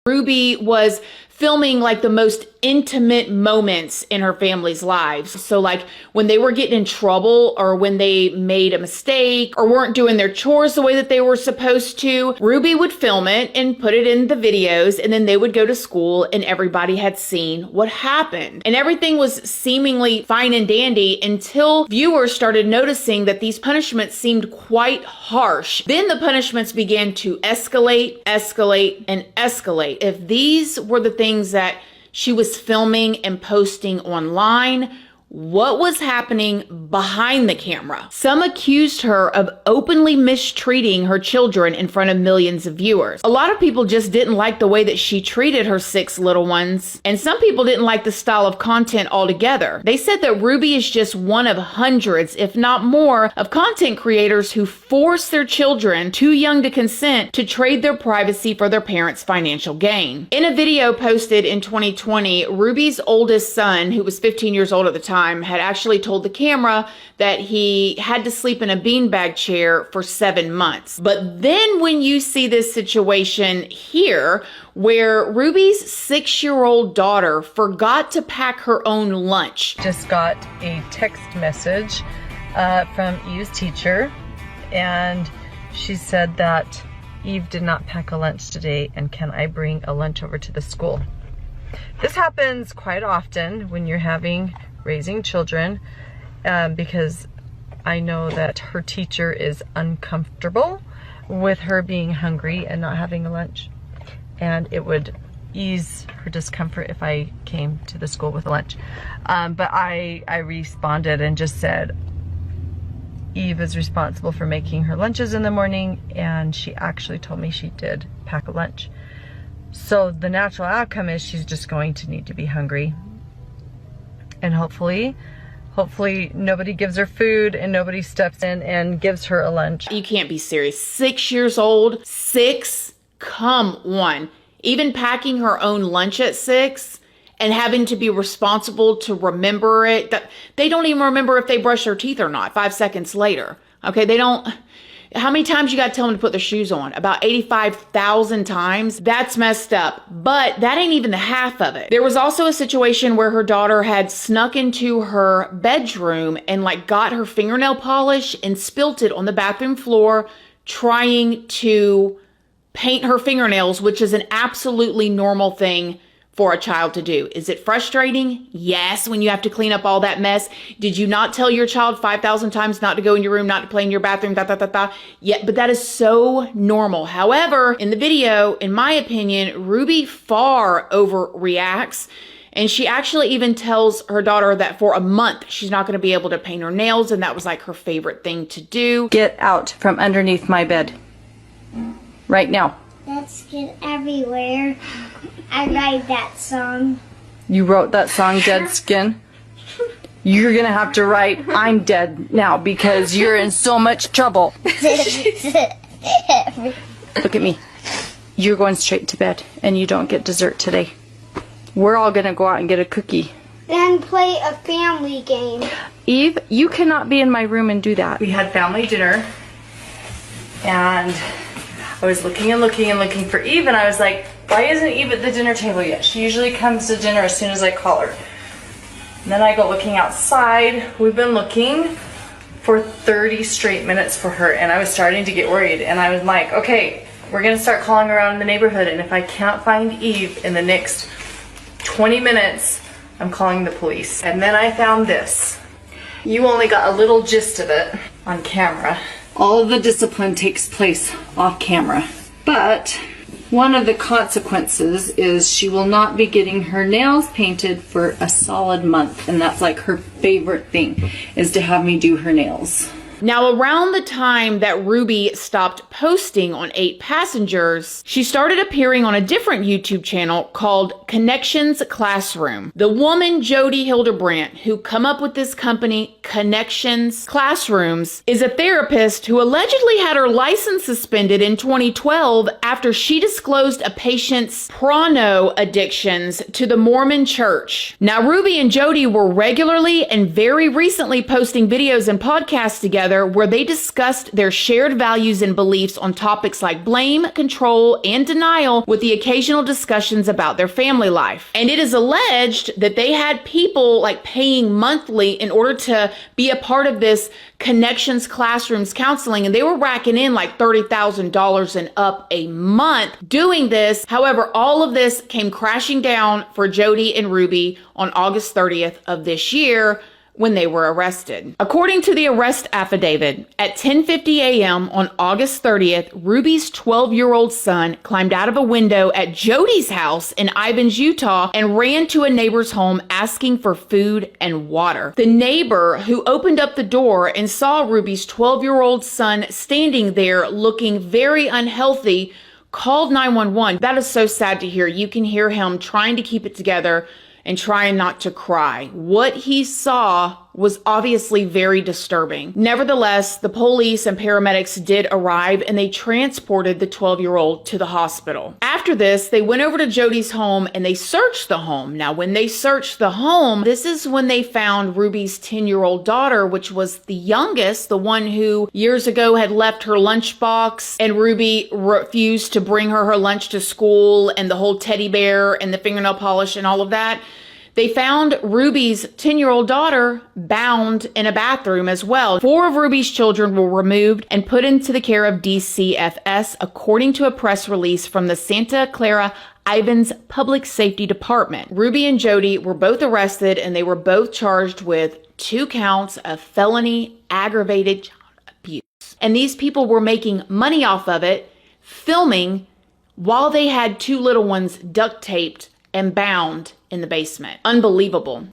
Ruby was filming like the most intimate moments in her family's lives. So like when they were getting in trouble or when they made a mistake or weren't doing their chores the way that they were supposed to, Ruby would film it and put it in the videos, and then they would go to school and everybody had seen what happened. And everything was seemingly fine and dandy until viewers started noticing that these punishments seemed quite harsh. Then the punishments began to escalate, and escalate. If these were the things that she was filming and posting online, what was happening behind the camera? Some accused her of openly mistreating her children in front of millions of viewers. A lot of people just didn't like the way that she treated her 6 little ones, and some people didn't like the style of content altogether. They said that Ruby is just one of hundreds, if not more, of content creators who force their children too young to consent to trade their privacy for their parents' financial gain. In a video posted in 2020, Ruby's oldest son, who was 15 years old at the time, had actually told the camera that he had to sleep in a beanbag chair for 7 months. But then when you see this situation here, where Ruby's 6-year-old daughter forgot to pack her own lunch. Just got a text message from Eve's teacher, and she said that Eve did not pack a lunch today, and can I bring a lunch over to the school? This happens quite often when you're raising children, because I know that her teacher is uncomfortable with her being hungry and not having a lunch, and it would ease her discomfort if I came to the school with a lunch. But I responded and just said Eve is responsible for making her lunches in the morning, and she actually told me she did pack a lunch. So the natural outcome is she's just going to need to be hungry. And hopefully nobody gives her food and nobody steps in and gives her a lunch. You can't be serious. 6 years old, 6? Come on. Even packing her own lunch at 6 and having to be responsible to remember it. They don't even remember if they brush their teeth or not 5 seconds later. Okay, they don't. How many times you got to tell them to put their shoes on? About 85,000 times? That's messed up. But that ain't even the half of it. There was also a situation where her daughter had snuck into her bedroom and like got her fingernail polish and spilt it on the bathroom floor, trying to paint her fingernails, which is an absolutely normal thing for a child to do. Is it frustrating? Yes, when you have to clean up all that mess. Did you not tell your child 5,000 times not to go in your room, not to play in your bathroom, Yeah, but that is so normal. However, in the video, in my opinion, Ruby far overreacts. And she actually even tells her daughter that for a month, she's not going to be able to paint her nails. And that was like her favorite thing to do. Get out from underneath my bed. Right now. Let's get everywhere. I write that song. You wrote that song, Dead Skin? You're gonna have to write I'm dead now because you're in so much trouble. Look at me. You're going straight to bed and you don't get dessert today. We're all gonna go out and get a cookie. Then play a family game. Eve, you cannot be in my room and do that. We had family dinner and I was looking for Eve, and I was like, why isn't Eve at the dinner table yet? She usually comes to dinner as soon as I call her. And then I go looking outside. We've been looking for 30 straight minutes for her, and I was starting to get worried. And I was like, okay, we're gonna start calling around in the neighborhood, and if I can't find Eve in the next 20 minutes, I'm calling the police. And then I found this. You only got a little gist of it on camera. All of the discipline takes place off camera. But one of the consequences is she will not be getting her nails painted for a solid month. And that's like her favorite thing, is to have me do her nails. Now, around the time that Ruby stopped posting on 8 Passengers, she started appearing on a different YouTube channel called Connections Classroom. The woman, Jody Hildebrandt, who come up with this company, Connections Classrooms, is a therapist who allegedly had her license suspended in 2012 after she disclosed a patient's porno addictions to the Mormon Church. Now, Ruby and Jody were regularly and very recently posting videos and podcasts together together where they discussed their shared values and beliefs on topics like blame, control, and denial, with the occasional discussions about their family life. And it is alleged that they had people like paying monthly in order to be a part of this Connections Classrooms counseling, and they were racking in like $30,000 and up a month doing this. However, all of this came crashing down for Jodi and Ruby on August 30th of this year, when they were arrested. According to the arrest affidavit, at 10:50 a.m. on August 30th, Ruby's 12-year-old son climbed out of a window at Jodi's house in Ivins, Utah, and ran to a neighbor's home asking for food and water. The neighbor, who opened up the door and saw Ruby's 12-year-old son standing there looking very unhealthy, called 911. That is so sad to hear. You can hear him trying to keep it together and trying not to cry. What he saw was obviously very disturbing. Nevertheless, the police and paramedics did arrive and they transported the 12-year-old to the hospital. After this, they went over to Jodi's home and they searched the home. Now, when they searched the home, this is when they found Ruby's 10-year-old daughter, which was the youngest, the one who years ago had left her lunchbox and Ruby refused to bring her lunch to school, and the whole teddy bear and the fingernail polish and all of that. They found Ruby's 10-year-old daughter bound in a bathroom as well. 4 of Ruby's children were removed and put into the care of DCFS, according to a press release from the Santa Clara Ivins Public Safety Department. Ruby and Jodi were both arrested and they were both charged with 2 counts of felony aggravated child abuse. And these people were making money off of it, filming while they had 2 little ones duct taped and bound in the basement. Unbelievable.